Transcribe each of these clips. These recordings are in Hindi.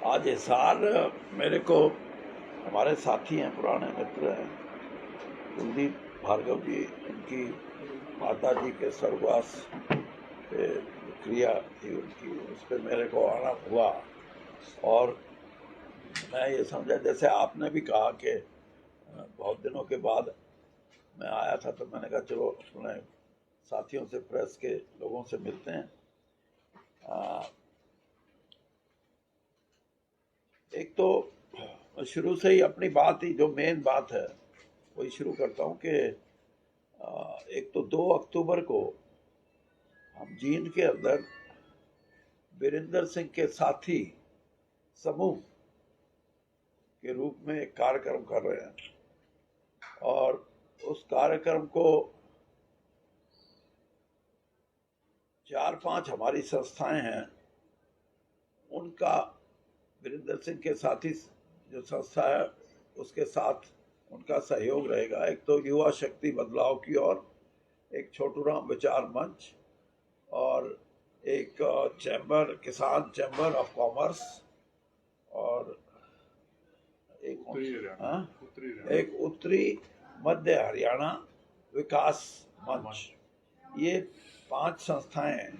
आज हिसार मेरे को हमारे साथी हैं, पुराने मित्र हैं, कुलदीप भार्गव जी, उनकी माता जी के स्वर्गवास पे क्रिया थी उनकी, उस पर मेरे को आना हुआ। और मैं ये समझा, जैसे आपने भी कहा कि बहुत दिनों के बाद मैं आया था, तो मैंने कहा चलो अपने साथियों से, प्रेस के लोगों से मिलते हैं। एक तो शुरू से ही अपनी बात ही, जो मेन बात है वही शुरू करता हूँ कि एक तो 2 अक्टूबर को हम जींद के अंदर वीरेंद्र सिंह के साथी समूह के रूप में एक कार्यक्रम कर रहे हैं, और उस कार्यक्रम को 4-5 हमारी संस्थाएं हैं, उनका वीरेंद्र सिंह के साथी जो संस्था है उसके साथ उनका सहयोग रहेगा। एक तो युवा शक्ति बदलाव की ओर, एक छोटूराम विचार मंच, और एक चैम्बर, किसान चैम्बर ऑफ कॉमर्स, और एक उत्तरी मध्य हरियाणा विकास मंच। ये 5 संस्थाएं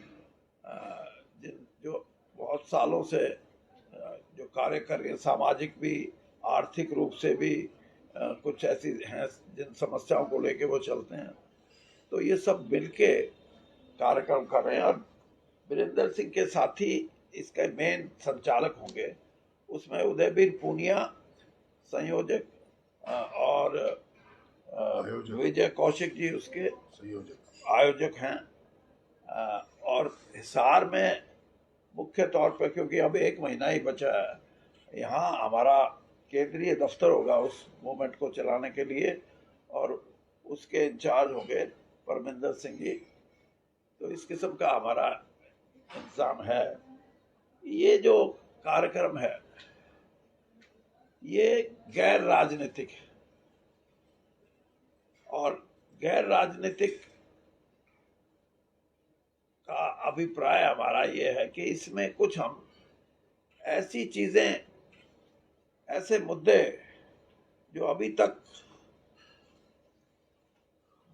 जो बहुत सालों से जो कार्य कर रही है, सामाजिक भी, आर्थिक रूप से भी कुछ ऐसी हैं जिन समस्याओं को लेके वो चलते हैं। तो ये सब मिलके कार्यक्रम कर रहे हैं, और वीरेंद्र सिंह के साथी इसके मेन संचालक होंगे। उसमें उदयवीर पूनिया संयोजक, और विजय कौशिक जी उसके आयोजक हैं। और हिसार में मुख्य तौर पर, क्योंकि अब 1 महीना ही बचा है, यहाँ हमारा केंद्रीय दफ्तर होगा उस मूवमेंट को चलाने के लिए, और उसके इंचार्ज होंगे परमिंदर सिंह जी। तो इस किस्म का हमारा इंतजाम है। ये जो कार्यक्रम है ये गैर राजनीतिक है, और गैर राजनीतिक का अभिप्राय हमारा ये है कि इसमें कुछ हम ऐसी चीजें, ऐसे मुद्दे जो अभी तक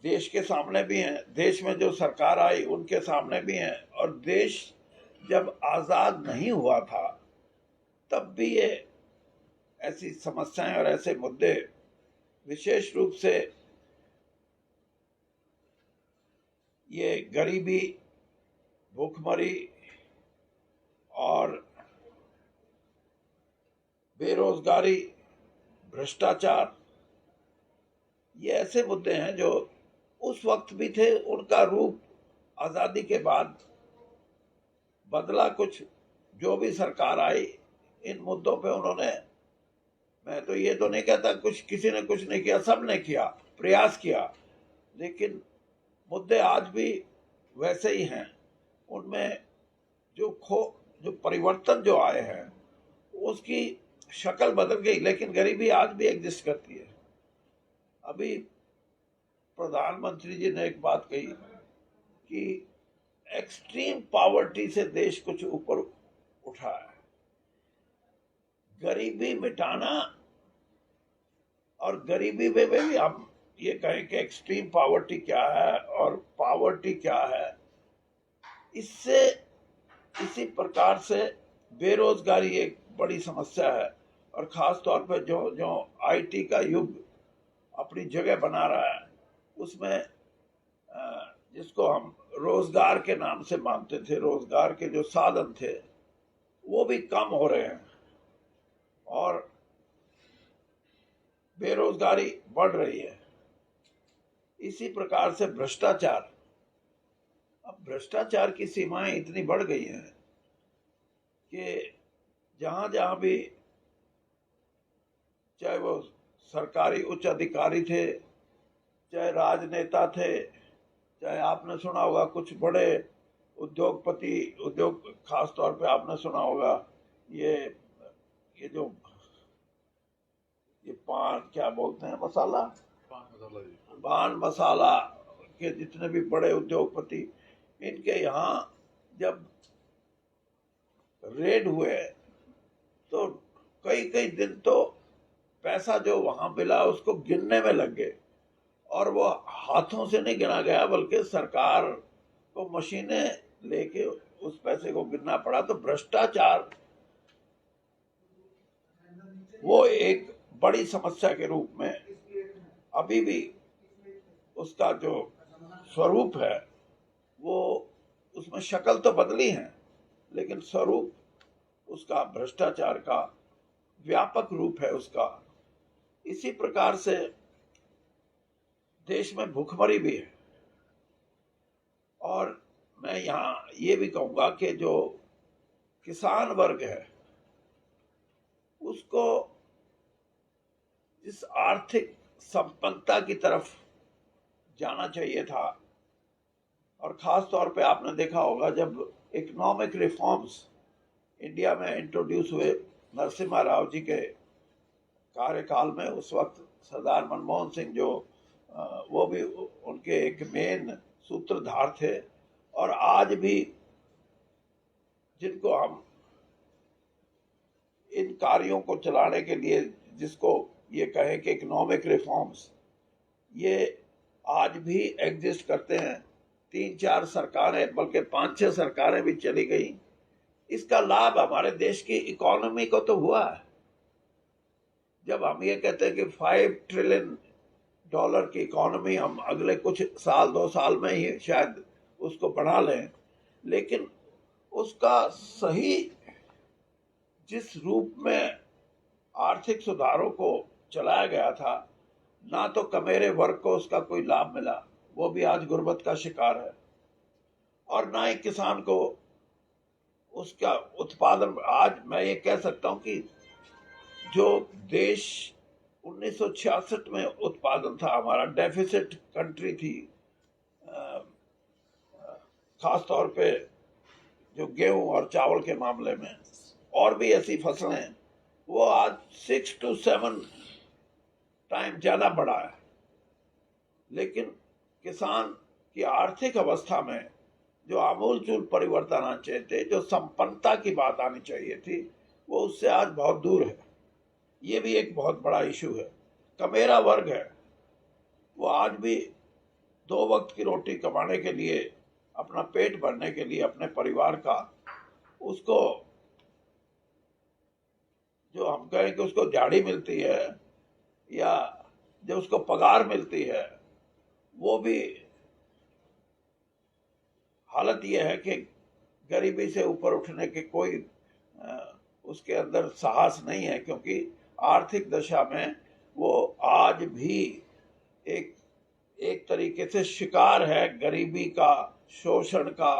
देश के सामने भी हैं, देश में जो सरकार आई उनके सामने भी हैं, और देश जब आजाद नहीं हुआ था तब भी ये ऐसी समस्याएं और ऐसे मुद्दे, विशेष रूप से ये गरीबी, भूखमरी और बेरोजगारी, भ्रष्टाचार, ये ऐसे मुद्दे हैं जो उस वक्त भी थे, उनका रूप आजादी के बाद बदला कुछ। जो भी सरकार आई इन मुद्दों पे उन्होंने, मैं तो ये तो नहीं कहता कुछ किसी ने कुछ नहीं किया, सब ने किया, प्रयास किया, लेकिन मुद्दे आज भी वैसे ही हैं। उनमें जो परिवर्तन जो आए हैं उसकी शक्ल बदल गई, लेकिन गरीबी आज भी एग्जिस्ट करती है। अभी प्रधानमंत्री जी ने एक बात कही कि एक्सट्रीम पॉवर्टी से देश कुछ ऊपर उठा है। गरीबी मिटाना, और गरीबी में भी हम ये कहें कि एक्सट्रीम पॉवर्टी क्या है और पॉवर्टी क्या है, इससे इसी प्रकार से बेरोजगारी एक बड़ी समस्या है। और खास तौर पर जो आईटी का युग अपनी जगह बना रहा है, उसमें जिसको हम रोजगार के नाम से मानते थे, रोजगार के जो साधन थे वो भी कम हो रहे हैं, और बेरोजगारी बढ़ रही है। इसी प्रकार से भ्रष्टाचार, अब भ्रष्टाचार की सीमाएं इतनी बढ़ गई हैं कि जहां जहां भी, चाहे वो सरकारी उच्च अधिकारी थे, चाहे राजनेता थे, चाहे आपने सुना होगा कुछ बड़े उद्योगपति, खास तौर पे आपने सुना होगा ये जो ये पान, क्या बोलते हैं, मसाला, पान मसाला के जितने भी बड़े उद्योगपति, इनके यहाँ जब रेड हुए तो कई कई दिन तो पैसा जो वहां मिला उसको गिनने में लग गए, और वो हाथों से नहीं गिना गया बल्कि सरकार को मशीनें लेके उस पैसे को गिनना पड़ा। तो भ्रष्टाचार वो एक बड़ी समस्या के रूप में अभी भी उसका जो स्वरूप है, वो उसमें शक्ल तो बदली है लेकिन स्वरूप उसका भ्रष्टाचार का व्यापक रूप है उसका। इसी प्रकार से देश में भूखमरी भी है। और मैं यहाँ ये भी कहूँगा कि जो किसान वर्ग है उसको इस आर्थिक संपन्नता की तरफ जाना चाहिए था। और खास तौर पे आपने देखा होगा जब इकोनॉमिक रिफॉर्म्स इंडिया में इंट्रोड्यूस हुए नरसिम्हा राव जी के कार्यकाल में, उस वक्त सरदार मनमोहन सिंह जो वो भी उनके एक मेन सूत्रधार थे। और आज भी जिनको हम इन कार्यों को चलाने के लिए, जिसको ये कहें कि इकोनॉमिक रिफॉर्म्स, ये आज भी एग्जिस्ट करते हैं। 3-4 सरकारें बल्कि 5-6 सरकारें भी चली गई। इसका लाभ हमारे देश की इकोनॉमी को तो हुआ है। जब हम ये कहते हैं कि $5 ट्रिलियन की इकोनॉमी हम अगले कुछ साल 2 साल में ही शायद उसको बढ़ा लें, लेकिन उसका सही जिस रूप में आर्थिक सुधारों को चलाया गया था, ना तो कमेरे वर्ग को उसका कोई लाभ मिला, वो भी आज गुर्बत का शिकार है, और ना ही किसान को उसका उत्पादन। आज मैं ये कह सकता हूं कि जो देश 1966 में उत्पादन था हमारा, डेफिसिट कंट्री थी, खास तौर पे जो गेहूं और चावल के मामले में, और भी ऐसी फसलें, वो आज 6 to 7 टाइम ज्यादा बढ़ा है। लेकिन किसान की आर्थिक अवस्था में जो आमूलचूल परिवर्तन आने चाहिए थे, जो संपन्नता की बात आनी चाहिए थी, वो उससे आज बहुत दूर है। ये भी एक बहुत बड़ा इशू है। कमेरा वर्ग है, वो आज भी 2 वक्त की रोटी कमाने के लिए, अपना पेट भरने के लिए, अपने परिवार का, उसको जो हम कहें कि उसको दिहाड़ी मिलती है या जो उसको पगार मिलती है, वो भी हालत ये है कि गरीबी से ऊपर उठने के कोई उसके अंदर साहस नहीं है, क्योंकि आर्थिक दशा में वो आज भी एक तरीके से शिकार है गरीबी का, शोषण का,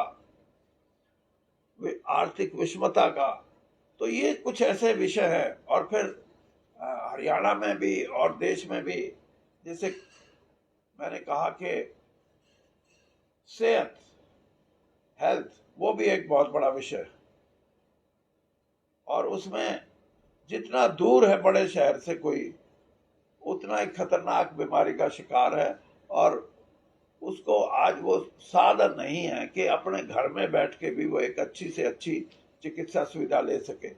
आर्थिक विषमता का। तो ये कुछ ऐसे विषय है। और फिर हरियाणा में भी और देश में भी, जैसे मैंने कहा कि सेहत, हेल्थ, वो भी एक बहुत बड़ा विषय है, और उसमें जितना दूर है बड़े शहर से कोई, उतना एक खतरनाक बीमारी का शिकार है, और उसको आज वो साधन नहीं है कि अपने घर में बैठ के भी वो एक अच्छी से अच्छी चिकित्सा सुविधा ले सके।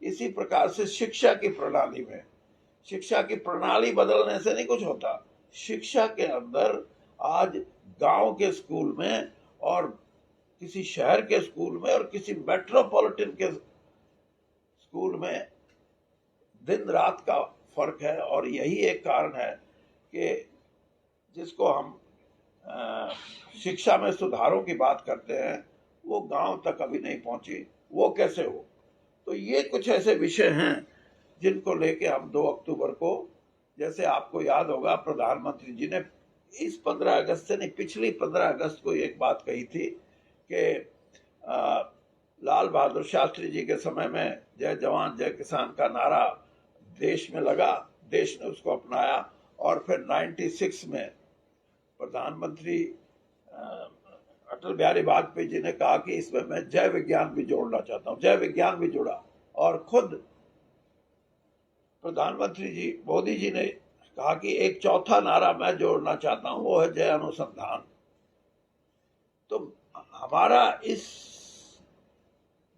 इसी प्रकार से शिक्षा की प्रणाली में, शिक्षा की प्रणाली बदलने से नहीं कुछ होता। शिक्षा के अंदर आज गांव के स्कूल में और किसी शहर के स्कूल में और किसी मेट्रोपॉलिटन के स्कूल में दिन रात का फर्क है। और यही एक कारण है कि जिसको हम शिक्षा में सुधारों की बात करते हैं, वो गांव तक अभी नहीं पहुंची। वो कैसे हो? तो ये कुछ ऐसे विषय हैं जिनको लेके हम 2 अक्टूबर को, जैसे आपको याद होगा, प्रधानमंत्री जी ने इस 15 अगस्त से नहीं, पिछली 15 अगस्त को एक बात कही थी कि लाल बहादुर शास्त्री जी के समय में जय जवान जय किसान का नारा देश में लगा, देश ने उसको अपनाया। और फिर 96 में प्रधानमंत्री अटल बिहारी वाजपेयी जी ने कहा कि इसमें मैं जय विज्ञान भी जोड़ना चाहता हूं। जय विज्ञान भी जुड़ा, और खुद प्रधानमंत्री जी मोदी जी ने कहा कि एक चौथा नारा मैं जोड़ना चाहता हूं, वो है जय अनुसंधान। तो हमारा इस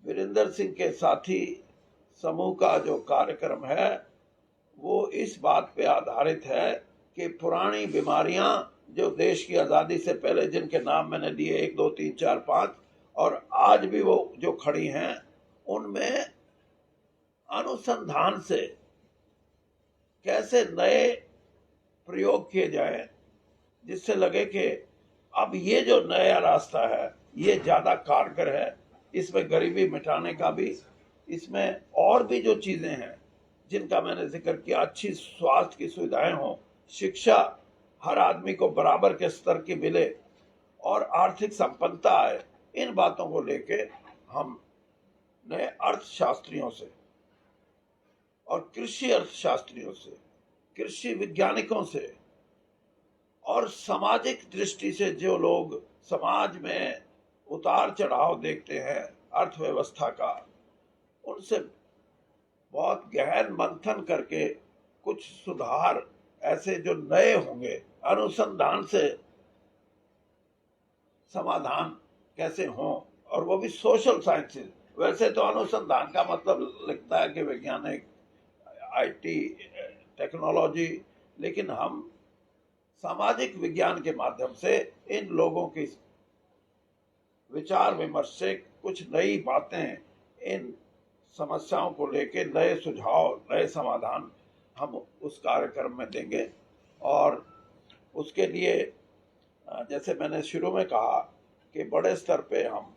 वीरेंद्र सिंह के साथी समूह का जो कार्यक्रम है वो इस बात पे आधारित है कि पुरानी बीमारियां जो देश की आज़ादी से पहले जिनके नाम मैंने लिए 1, 2, 3, 4, 5 और आज भी वो जो खड़ी हैं, उनमें अनुसंधान से कैसे नए प्रयोग किए जाएं जिससे लगे कि अब ये जो नया रास्ता है ये ज़्यादा कारगर है, इसमें गरीबी मिटाने का भी, इसमें और भी जो चीज़ें हैं जिनका मैंने जिक्र किया, अच्छी स्वास्थ्य की सुविधाएं हों, शिक्षा हर आदमी को बराबर के स्तर की मिले और आर्थिक संपन्नता आए, इन बातों को लेके हमने अर्थशास्त्रियों से और कृषि अर्थशास्त्रियों से, कृषि वैज्ञानिकों से और सामाजिक दृष्टि से जो लोग समाज में उतार चढ़ाव देखते हैं अर्थव्यवस्था का, उनसे बहुत गहन मंथन करके कुछ सुधार ऐसे जो नए होंगे, अनुसंधान से समाधान कैसे हों, और वो भी सोशल साइंसेज। वैसे तो अनुसंधान का मतलब लगता है कि वैज्ञानिक, आईटी, टेक्नोलॉजी, लेकिन हम सामाजिक विज्ञान के माध्यम से इन लोगों की विचार विमर्श से कुछ नई बातें, इन समस्याओं को लेके नए सुझाव, नए समाधान हम उस कार्यक्रम में देंगे। और उसके लिए जैसे मैंने शुरू में कहा कि बड़े स्तर पे हम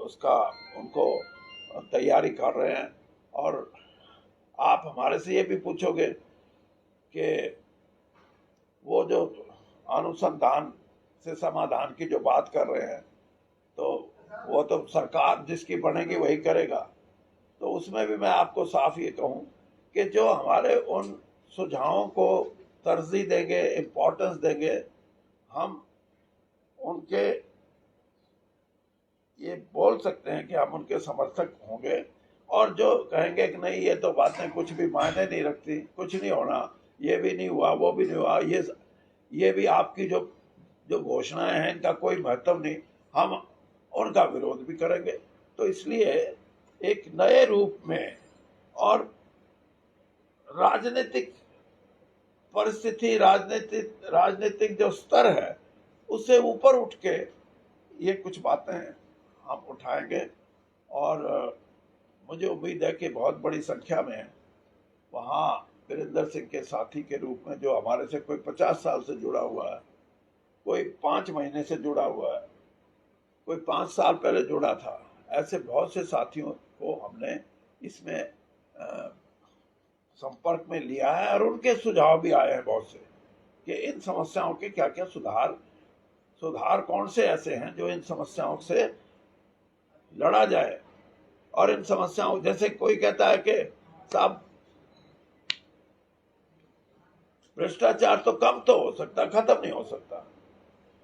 उसका उनको तैयारी कर रहे हैं। और आप हमारे से ये भी पूछोगे कि वो जो अनुसंधान से समाधान की जो बात कर रहे हैं, तो वो तो सरकार जिसकी बनेगी वही करेगा। तो उसमें भी मैं आपको साफ ये कहूँ कि जो हमारे उन सुझावों को तरजीह देंगे, इम्पोर्टेंस देंगे, हम उनके ये बोल सकते हैं कि हम उनके समर्थक होंगे। और जो कहेंगे कि नहीं ये तो बातें कुछ भी मायने नहीं रखती, कुछ नहीं होना, ये भी नहीं हुआ, वो भी नहीं हुआ, ये भी आपकी जो घोषणाएं हैं इनका कोई महत्व नहीं, हम उनका विरोध भी करेंगे। तो इसलिए एक नए रूप में और राजनीतिक परिस्थिति, राजनीतिक जो स्तर है उससे ऊपर उठ के ये कुछ बातें हम उठाएंगे। और मुझे उम्मीद है कि बहुत बड़ी संख्या में वहाँ वीरेंद्र सिंह के साथी के रूप में जो हमारे से कोई 50 साल से जुड़ा हुआ है, कोई 5 महीने से जुड़ा हुआ है, कोई 5 साल पहले जुड़ा था, ऐसे बहुत से साथियों को हमने इसमें संपर्क में लिया है। और उनके सुझाव भी आए हैं बहुत से कि इन समस्याओं के क्या क्या सुधार कौन से ऐसे हैं जो इन समस्याओं से लड़ा जाए। और इन समस्याओं, जैसे कोई कहता है कि साहब भ्रष्टाचार तो कम तो हो सकता, खत्म नहीं हो सकता।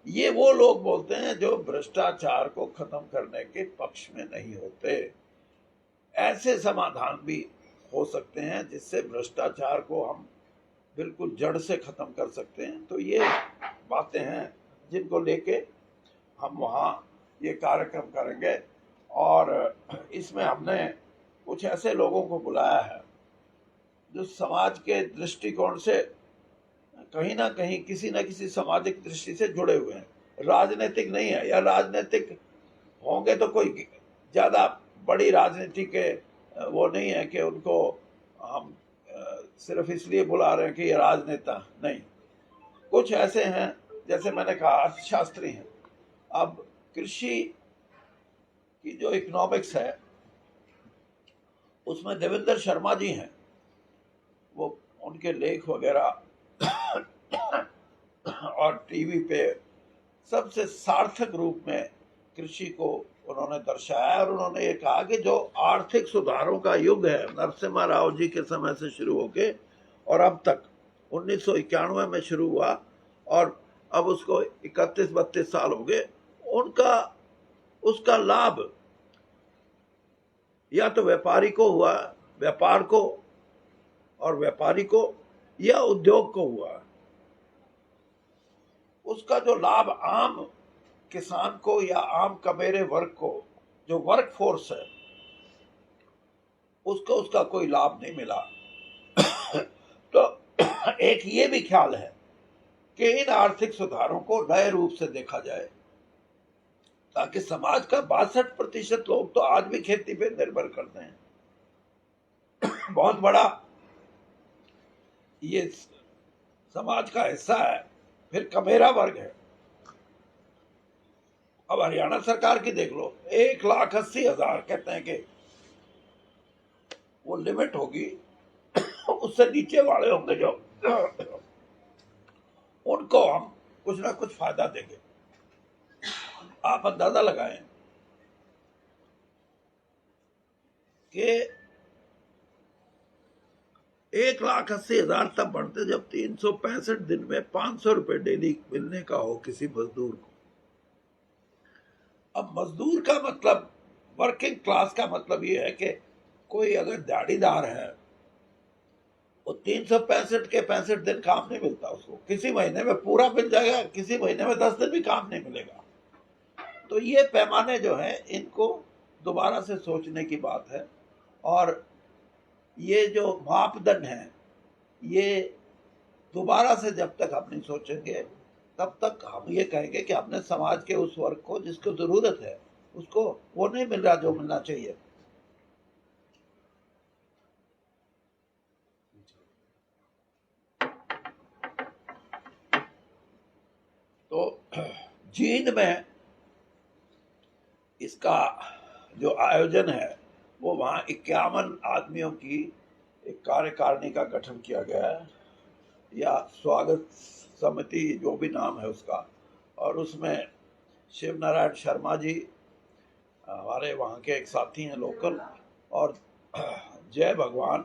ये वो लोग बोलते हैं जो भ्रष्टाचार को खत्म करने के पक्ष में नहीं होते। ऐसे समाधान भी हो सकते हैं जिससे भ्रष्टाचार को हम बिल्कुल जड़ से खत्म कर सकते हैं। तो ये बातें हैं जिनको लेके हम वहाँ ये कार्यक्रम करेंगे। और इसमें हमने कुछ ऐसे लोगों को बुलाया है जो समाज के दृष्टिकोण से कहीं ना कहीं किसी न किसी सामाजिक दृष्टि से जुड़े हुए हैं, राजनीतिक नहीं है, या राजनीतिक होंगे तो कोई ज़्यादा बड़ी राजनीति के वो नहीं है कि उनको हम सिर्फ इसलिए बुला रहे हैं कि ये राजनेता नहीं। कुछ ऐसे हैं, जैसे मैंने कहा, अर्थशास्त्री हैं। अब कृषि की जो इकोनॉमिक्स है उसमें देवेंद्र शर्मा जी हैं, वो उनके लेख वगैरह और टीवी पे सबसे सार्थक रूप में कृषि को उन्होंने दर्शाया। और उन्होंने ये कहा कि जो आर्थिक सुधारों का युग है नरसिम्हा राव जी के समय से शुरू होके और अब तक 1991 में शुरू हुआ और अब उसको 31-32 साल हो गए, उसका लाभ या तो व्यापारी को हुआ, व्यापार को और व्यापारी को, या उद्योग को हुआ। उसका जो लाभ आम किसान को या आम कमेरे वर्ग को, जो वर्क फोर्स है, उसको उसका कोई लाभ नहीं मिला। तो एक ये भी ख्याल है कि इन आर्थिक सुधारों को नए रूप से देखा जाए, ताकि समाज का 62% लोग तो आज भी खेती पे निर्भर करते हैं। बहुत बड़ा ये समाज का हिस्सा है। फिर कमेरा वर्ग है। अब हरियाणा सरकार की देख लो, 1,80,000 कहते हैं कि वो लिमिट होगी। उससे नीचे वाले होंगे जो, उनको हम कुछ ना कुछ फायदा देंगे। आप अंदाजा लगाएं कि 1,80,000 तब बढ़ते जब 365 दिन में 500 रुपए डेली मिलने का हो किसी मजदूर को। अब मजदूर का मतलब, वर्किंग क्लास का मतलब ये है कि कोई अगर दिहाड़ीदार है, वो 365 के 65 दिन काम नहीं मिलता उसको। किसी महीने में पूरा मिल जाएगा, किसी महीने में 10 दिन भी काम नहीं मिलेगा। तो ये पैमाने जो है, इनको दोबारा से सोचने की बात है। और ये जो मापदंड है, ये दोबारा से जब तक हम नहीं सोचेंगे, तब तक हम ये कहेंगे कि अपने समाज के उस वर्ग को जिसको जरूरत है, उसको वो नहीं मिल रहा जो मिलना चाहिए। तो जींद में इसका जो आयोजन है, वो वहाँ 51 आदमियों की एक कार्यकारिणी का गठन किया गया है, या स्वागत समिति, जो भी नाम है उसका। और उसमें शिव नारायण शर्मा जी, हमारे वहाँ के एक साथी हैं लोकल, और जय भगवान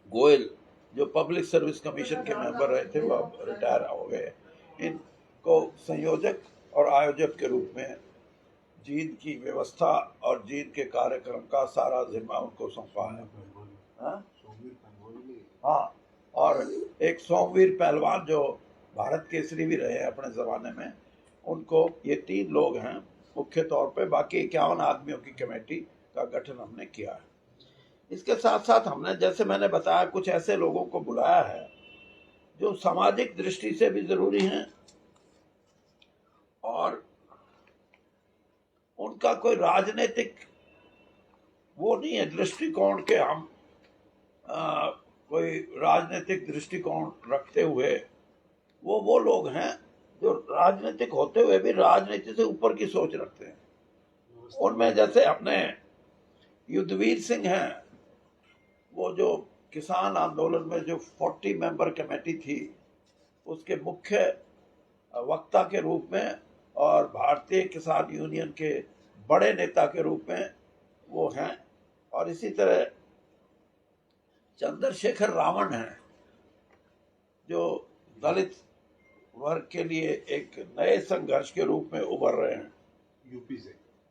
गोयल जो पब्लिक सर्विस कमीशन के मेंबर रहे थे, वो अब रिटायर हो गए। इनको संयोजक और आयोजक के रूप में जींद की व्यवस्था और जींद के कार्यक्रम का सारा जिम्मा उनको सौंपा है। हाँ, और एक सोमवीर पहलवान जो भारत केसरी भी रहे अपने जमाने में, उनको, ये 3 लोग हैं मुख्य तौर पे। बाकी 51 आदमियों की कमेटी का गठन हमने किया है। इसके साथ साथ हमने, जैसे मैंने बताया, कुछ ऐसे लोगों को बुलाया है जो सामाजिक दृष्टि से भी जरूरी हैं, और उनका कोई राजनीतिक वो नहीं है दृष्टिकोण के, हम कोई राजनीतिक दृष्टिकोण रखते हुए, वो लोग हैं जो राजनीतिक होते हुए भी राजनीति से ऊपर की सोच रखते हैं। उनमें जैसे अपने युद्धवीर सिंह हैं, वो जो किसान आंदोलन में जो 40 मेंबर कमेटी थी, उसके मुख्य वक्ता के रूप में और भारतीय किसान यूनियन के बड़े नेता के रूप में वो हैं। और इसी तरह चंद्रशेखर रावण हैं, जो दलित वर्ग के लिए एक नए संघर्ष के रूप में उभर रहे हैं।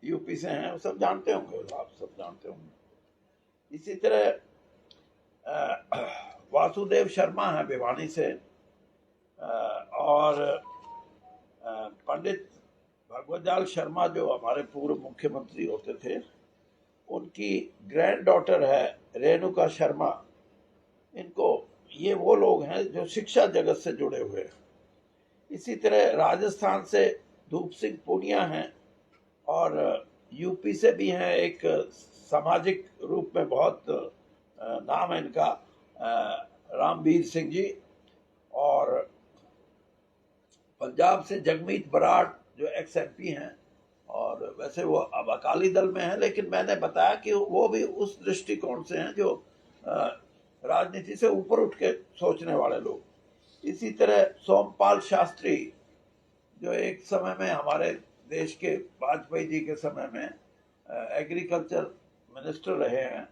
यूपी से हैं, सब जानते होंगे, आप सब जानते होंगे। इसी तरह वासुदेव शर्मा है भिवानी से, और पंडित भगवतलाल शर्मा जो हमारे पूर्व मुख्यमंत्री होते थे, उनकी ग्रैंड डॉटर है रेणुका शर्मा। इनको, ये वो लोग हैं जो शिक्षा जगत से जुड़े हुए हैं। इसी तरह राजस्थान से धूप सिंह पूनिया हैं, और यूपी से भी हैं, एक सामाजिक रूप में बहुत नाम है इनका, रामवीर सिंह जी। और पंजाब से जगमीत बराड़ जो एक्स MP हैं, और वैसे वो अब अकाली दल में हैं, लेकिन मैंने बताया कि वो भी उस दृष्टिकोण से हैं जो राजनीति से ऊपर उठ के सोचने वाले लोग। इसी तरह सोमपाल शास्त्री, जो एक समय में हमारे देश के वाजपेयी जी के समय में एग्रीकल्चर मिनिस्टर रहे हैं,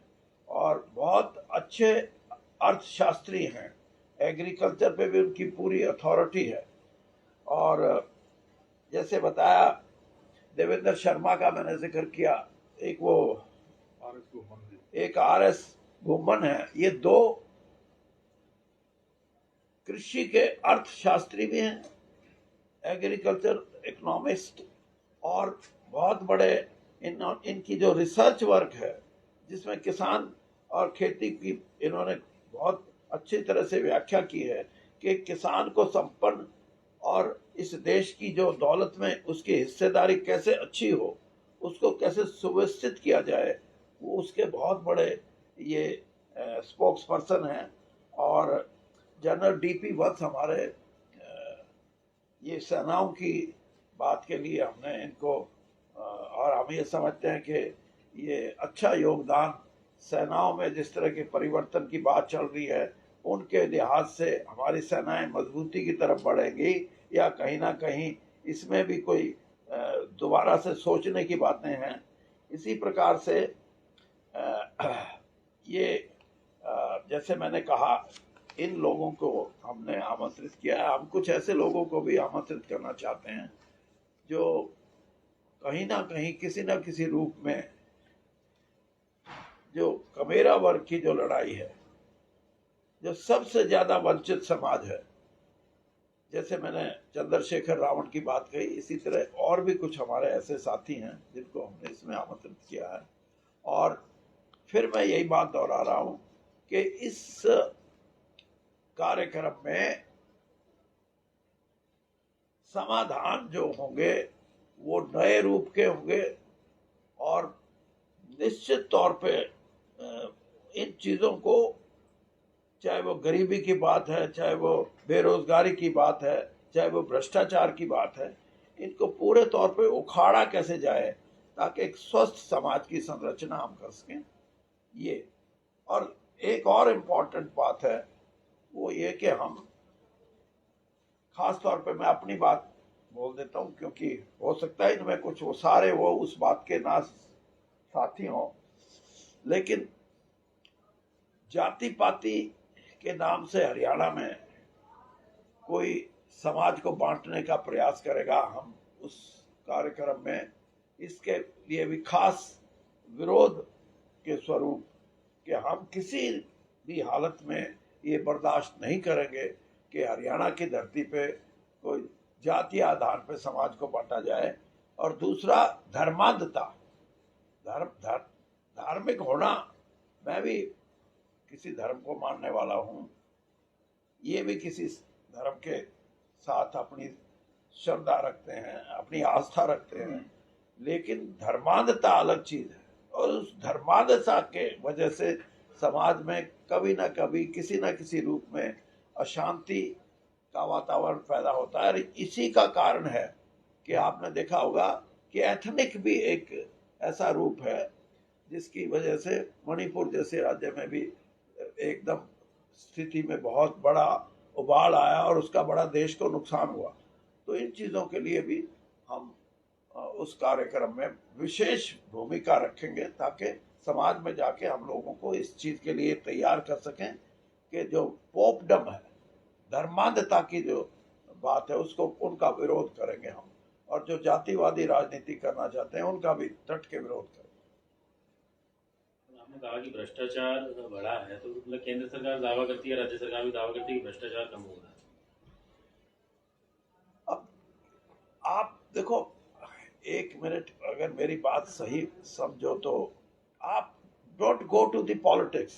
और बहुत अच्छे अर्थशास्त्री हैं। एग्रीकल्चर पे भी उनकी पूरी अथॉरिटी है। और जैसे बताया, देवेंद्र शर्मा का मैंने जिक्र किया, एक वो एक RS घुम्मन है। ये 2 कृषि के अर्थशास्त्री भी हैं, एग्रीकल्चर इकोनॉमिस्ट, और बहुत बड़े इनकी जो रिसर्च वर्क है, जिसमें किसान और खेती की इन्होंने बहुत अच्छी तरह से व्याख्या की है कि किसान को संपन्न और इस देश की जो दौलत में उसकी हिस्सेदारी कैसे अच्छी हो, उसको कैसे सुव्यवस्थित किया जाए, वो उसके बहुत बड़े ये स्पोक्स पर्सन हैं। और जनरल डीपी वत्स हमारे ये सेनाओं की बात के लिए हमने इनको और हम ये समझते हैं कि ये अच्छा योगदान सेनाओं में जिस तरह के परिवर्तन की बात चल रही है, उनके लिहाज से हमारी सेनाएं मजबूती की तरफ बढ़ेंगी या कहीं ना कहीं इसमें भी कोई दोबारा से सोचने की बातें हैं। इसी प्रकार से ये जैसे मैंने कहा, इन लोगों को हमने आमंत्रित किया है। हम कुछ ऐसे लोगों को भी आमंत्रित करना चाहते हैं जो कहीं ना कहीं किसी न किसी रूप में जो कमेरा वर्ग की जो लड़ाई है, जो सबसे ज्यादा वंचित समाज है, जैसे मैंने चंद्रशेखर रावण की बात कही, इसी तरह और भी कुछ हमारे ऐसे साथी हैं जिनको हमने इसमें आमंत्रित किया है। और फिर मैं यही बात दोहरा रहा हूं कि इस कार्यक्रम में समाधान जो होंगे वो नए रूप के होंगे और निश्चित तौर पे इन चीजों को, चाहे वो गरीबी की बात है, चाहे वो बेरोजगारी की बात है, चाहे वो भ्रष्टाचार की बात है, इनको पूरे तौर पे उखाड़ा कैसे जाए ताकि एक स्वस्थ समाज की संरचना हम कर सकें। ये और एक और इम्पोर्टेंट बात है वो ये कि हम खास तौर पे मैं अपनी बात बोल देता हूं क्योंकि हो सकता है इनमें कुछ वो सारे वो उस बात के ना साथी हों, लेकिन जाति पाति के नाम से हरियाणा में कोई समाज को बांटने का प्रयास करेगा, हम उस कार्यक्रम में इसके लिए भी खास विरोध के स्वरूप कि हम किसी भी हालत में ये बर्दाश्त नहीं करेंगे कि हरियाणा की धरती पे कोई जातीय आधार पे समाज को बांटा जाए। और दूसरा धर्मांधता, धार्मिक होना, मैं भी किसी धर्म को मानने वाला हूं, ये भी किसी धर्म के साथ अपनी श्रद्धा रखते हैं, अपनी आस्था रखते हैं, लेकिन धर्मांधता अलग चीज है। और उस धर्मांधता के वजह से समाज में कभी ना कभी किसी ना किसी रूप में अशांति का वातावरण पैदा होता है। इसी का कारण है कि आपने देखा होगा कि एथनिक भी एक ऐसा रूप है जिसकी वजह से मणिपुर जैसे राज्य में भी एकदम स्थिति में बहुत बड़ा उबाल आया और उसका बड़ा देश को नुकसान हुआ। तो इन चीजों के लिए भी हम उस कार्यक्रम में विशेष भूमिका रखेंगे ताकि समाज में जाके हम लोगों को इस चीज के लिए तैयार कर सकें कि जो पोपडम है, धर्मांधता की जो बात है, उसको उनका विरोध करेंगे हम, और जो जातिवादी राजनीति करना चाहते हैं उनका भी डट के विरोध करेंगे। आपने कहा कि भ्रष्टाचार बढ़ा है, तो मतलब केंद्र सरकार दावा करती है, राज्य सरकार भी दावा करती है कि भ्रष्टाचार कम हो रहा है। अब आप देखो, एक मिनट अगर मेरी बात सही समझो तो आप don't go to the politics.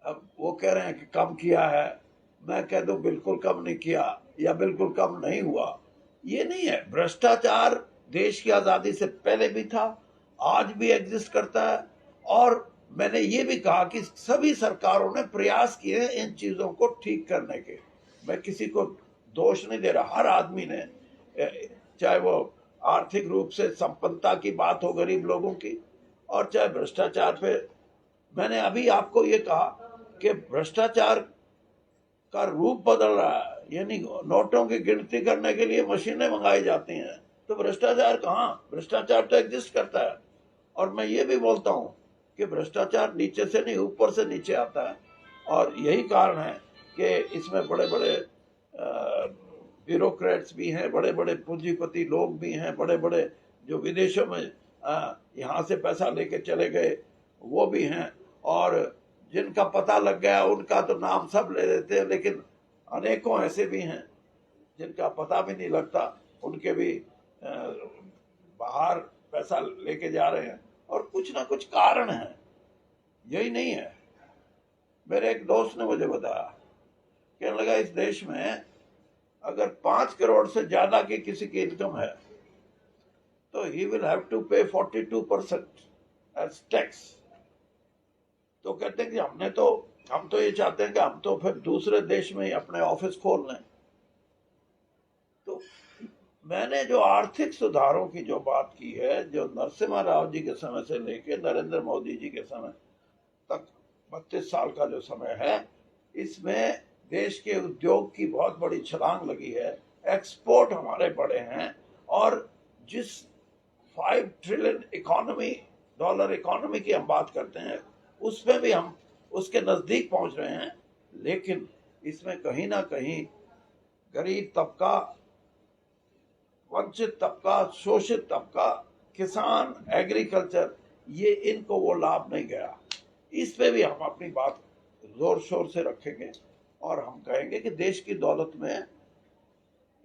अब वो कह रहे हैं कि कम किया है, मैं कह दूं बिल्कुल कम नहीं किया या बिल्कुल कम नहीं हुआ, ये नहीं है। भ्रष्टाचार देश की आजादी से पहले भी था, आज भी एग्जिस्ट करता है, और मैंने ये भी कहा कि सभी सरकारों ने प्रयास किए हैं इन चीजों को ठीक करने के। मैं किसी को दोष नहीं दे रहा, हर आदमी ने, चाहे वो आर्थिक रूप से संपन्नता की बात हो गरीब लोगों की, और चाहे भ्रष्टाचार पे, मैंने अभी आपको ये कहा कि भ्रष्टाचार का रूप बदल रहा है, यानी नोटों की गिनती करने के लिए मशीनें मंगाई जाती हैं, तो भ्रष्टाचार कहाँ? भ्रष्टाचार तो एग्जिस्ट करता है। और मैं ये भी बोलता हूँ कि भ्रष्टाचार नीचे से नहीं ऊपर से नीचे आता है, और यही कारण है कि इसमें बड़े बड़े ब्यूरोक्रेट्स भी हैं, बड़े बड़े पूंजीपति लोग भी हैं, बड़े बड़े जो विदेशों में यहाँ से पैसा लेके चले गए वो भी हैं, और जिनका पता लग गया उनका तो नाम सब ले लेते हैं, लेकिन अनेकों ऐसे भी हैं जिनका पता भी नहीं लगता, उनके भी बाहर पैसा लेके जा रहे हैं। और कुछ ना कुछ कारण है, यही नहीं है। मेरे एक दोस्त ने मुझे बताया, कहने लगा इस देश में अगर 5 करोड़ से ज्यादा की किसी की इनकम है तो ही विल हैव टू पे 42% एज टैक्स। तो कहते हैं कि हम तो ये चाहते हैं कि हम तो फिर दूसरे देश में ही अपने ऑफिस खोल लें। तो मैंने जो आर्थिक सुधारों की जो बात की है, जो नरसिम्हा राव जी के समय से लेकर नरेंद्र मोदी जी के समय तक 32 साल का जो समय है, इसमें देश के उद्योग की बहुत बड़ी छलांग लगी है, एक्सपोर्ट हमारे बढ़े हैं, और जिस 5 ट्रिलियन इकोनॉमी, डॉलर इकोनॉमी की हम बात करते हैं, उसमें भी हम उसके नजदीक पहुंच रहे हैं। लेकिन इसमें कहीं ना कहीं गरीब तबका, वंचित तबका, शोषित तबका, किसान, एग्रीकल्चर, ये इनको वो लाभ नहीं गया। इस पे भी हम अपनी बात जोर शोर से रखेंगे और हम कहेंगे कि देश की दौलत में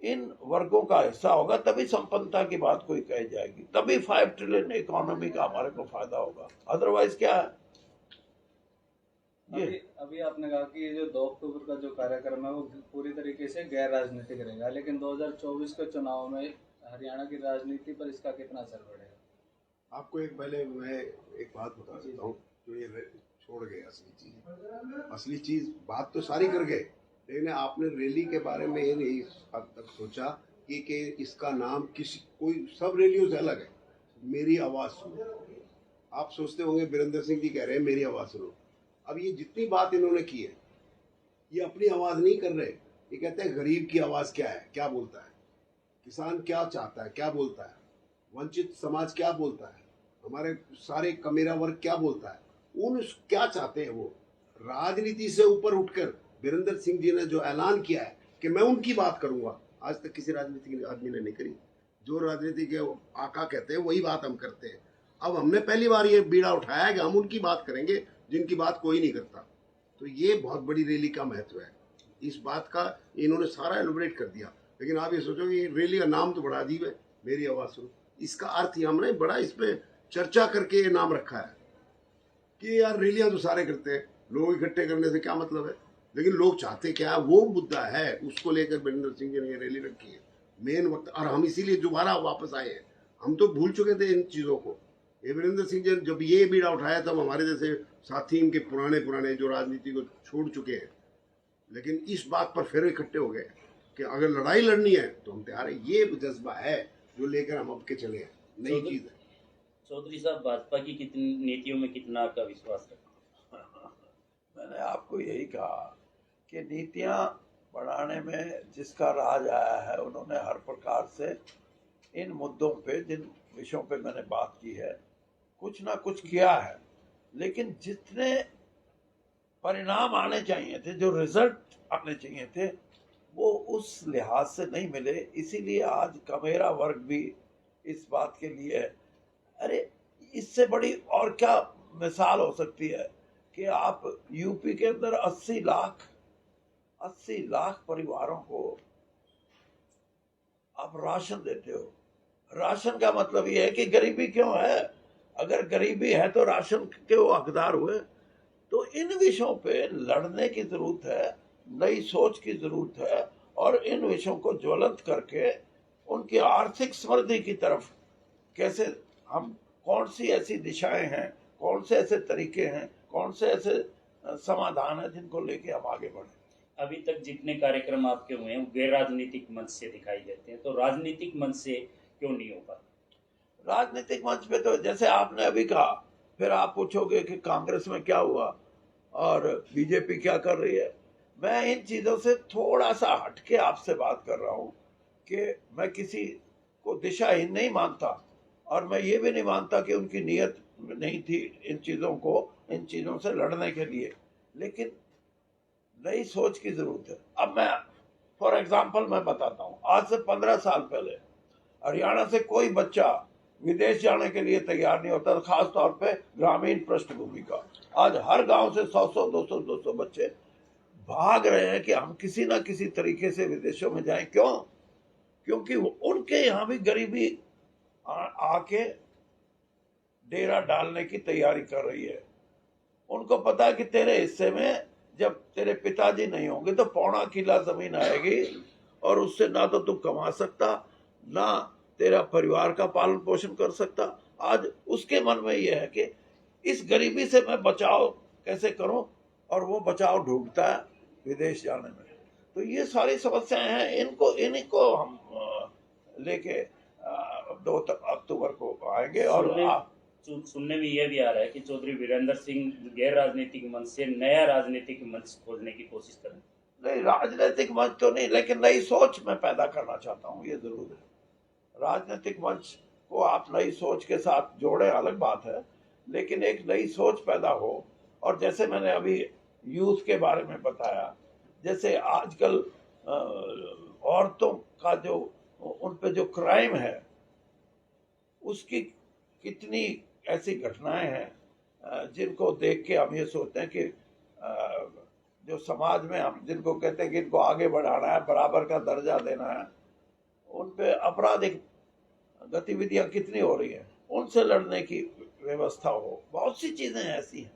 इन वर्गों का हिस्सा होगा, तभी संपन्नता की बात कोई कही जाएगी, तभी 5 ट्रिलियन इकोनॉमी का हमारे को फायदा होगा। अदरवाइज क्या है ये? अभी आपने कहा कि ये जो 2 अक्टूबर का जो कार्यक्रम है वो पूरी तरीके से गैर राजनीतिक रहेगा, लेकिन 2024 के चुनाव में हरियाणा की राजनीति पर इसका कितना असर पड़ेगा? आपको एक पहले मैं एक बात बता देता हूँ, जो ये छोड़ गए असली चीज बात तो सारी कर गए, लेकिन आपने रैली के बारे में ये नहीं अब तक सोचा कि इसका नाम कोई सब रैलियों से अलग है। मेरी आवाज सुनो, आप सोचते होंगे वीरेंद्र सिंह जी कह रहे हैं मेरी आवाज सुनो। अब ये जितनी बात इन्होंने की है, ये अपनी आवाज नहीं कर रहे, ये कहते हैं गरीब की आवाज क्या है, क्या बोलता है, किसान क्या चाहता है, क्या बोलता है, वंचित समाज क्या बोलता है, हमारे सारे कमेरा वर्ग क्या बोलता है, उन क्या चाहते हैं वो। राजनीति से ऊपर उठकर वीरेंद्र सिंह जी ने जो ऐलान किया है कि मैं उनकी बात करूंगा, आज तक किसी राजनीतिक आदमी ने नहीं करी। जो राजनीति के आका कहते हैं वही बात हम करते हैं। अब हमने पहली बार ये बीड़ा उठाया कि हम उनकी बात करेंगे जिनकी बात कोई नहीं करता। तो ये बहुत बड़ी रैली का महत्व है, इस बात का इन्होंने सारा एलोबरेट कर दिया। लेकिन आप ये सोचो कि रैली का नाम तो बड़ा अजीब है, मेरी आवाज सुनो। इसका अर्थ हमने बड़ा इस पे चर्चा करके ये नाम रखा है कि यार रैलियां तो सारे करते हैं, लोग इकट्ठे करने से क्या मतलब है, लेकिन लोग चाहते क्या है वो मुद्दा है, उसको लेकर वीरेंद्र सिंह जी ने ये रैली रखी है मेन वक्त। और हम इसीलिए दोबारा वापस आए हैं, हम तो भूल चुके थे इन चीज़ों को। ये वीरेंद्र सिंह जी जब ये बीड़ा उठाया तब हमारे जैसे साथी इनके पुराने जो राजनीति को छोड़ चुके हैं, लेकिन इस बात पर फिर इकट्ठे हो गए कि अगर लड़ाई लड़नी है तो हम तैयार है। ये जज्बा है जो लेकर हम अब के चले हैं, नई चीज है। चौधरी साहब, भाजपा की कितनी नीतियों में कितना आपका विश्वास है? मैंने आपको यही कहा कि नीतियां बढ़ाने में जिसका राज आया है, उन्होंने हर प्रकार से इन मुद्दों पे, जिन विषयों पे मैंने बात की है, कुछ ना कुछ किया है। लेकिन जितने परिणाम आने चाहिए थे, जो रिजल्ट आने चाहिए थे, वो उस लिहाज से नहीं मिले। इसीलिए आज कमेरा वर्ग भी इस बात के लिए, अरे इससे बड़ी और क्या मिसाल हो सकती है कि आप यूपी के अंदर 80 लाख परिवारों को आप राशन देते हो। राशन का मतलब ये है कि गरीबी क्यों है, अगर गरीबी है तो राशन के वो हकदार हुए। तो इन विषयों पे लड़ने की जरूरत है, नई सोच की जरूरत है, और इन विषयों को ज्वलंत करके उनकी आर्थिक समृद्धि की तरफ कैसे हम, कौन सी ऐसी दिशाएं हैं, कौन से ऐसे तरीके हैं, कौन से ऐसे समाधान है जिनको लेके हम आगे बढ़े। अभी तक जितने कार्यक्रम आपके हुए हैं वो गैर राजनीतिक मंच से दिखाई देते हैं, तो राजनीतिक मंच से क्यों नहीं हो पाता? राजनीतिक मंच पे तो जैसे आपने अभी कहा, फिर आप पूछोगे कि कांग्रेस में क्या हुआ और बीजेपी क्या कर रही है। मैं इन चीजों से थोड़ा सा हटके आपसे बात कर रहा हूं कि मैं किसी को दिशाहीन नहीं मानता, और मैं ये भी नहीं मानता कि उनकी नीयत नहीं थी इन चीजों से लड़ने के लिए। लेकिन नई सोच की जरूरत है। अब मैं फॉर एग्जाम्पल मैं बताता हूँ, आज से 15 साल पहले हरियाणा से कोई बच्चा विदेश जाने के लिए तैयार नहीं होता, खास तौर पे ग्रामीण पृष्ठभूमि का। आज हर गांव से 100 200 बच्चे भाग रहे हैं कि हम किसी ना किसी तरीके से विदेशों में जाएं। क्यों? क्योंकि उनके यहाँ भी गरीबी आके डेरा डालने की तैयारी कर रही है। उनको पता है कि तेरे हिस्से में जब तेरे पिताजी नहीं होंगे तो 1.25 किला जमीन आएगी और उससे ना तो तू कमा सकता, ना तेरा परिवार का पालन पोषण कर सकता। आज उसके मन में यह है कि इस गरीबी से मैं बचाव कैसे करूं, और वो बचाव ढूंढता है विदेश जाने में। तो ये सारी समस्याएं हैं, इन्हीं को हम लेके 2 अक्टूबर को आएंगे। और सुनने में यह भी आ रहा है कि चौधरी वीरेंद्र सिंह गैर राजनीतिक मंच से नया राजनीतिक मंच खोजने की कोशिश करें। नहीं, राजनीतिक मंच तो नहीं, लेकिन नई सोच मैं पैदा करना चाहता हूँ, ये जरूर है। राजनीतिक मंच को आप नई सोच के साथ जोड़े अलग बात है, लेकिन एक नई सोच पैदा हो। और जैसे मैंने अभी यूथ के बारे में बताया, जैसे आजकल औरतों का जो उन पे जो क्राइम है, उसकी कितनी ऐसी घटनाएं हैं जिनको देख के हम ये सोचते हैं कि जो समाज में हम जिनको कहते हैं कि इनको आगे बढ़ाना है, बराबर का दर्जा देना है, उन पे आपराधिक गतिविधियां कितनी हो रही हैं, उनसे लड़ने की व्यवस्था हो। बहुत सी चीजें ऐसी हैं।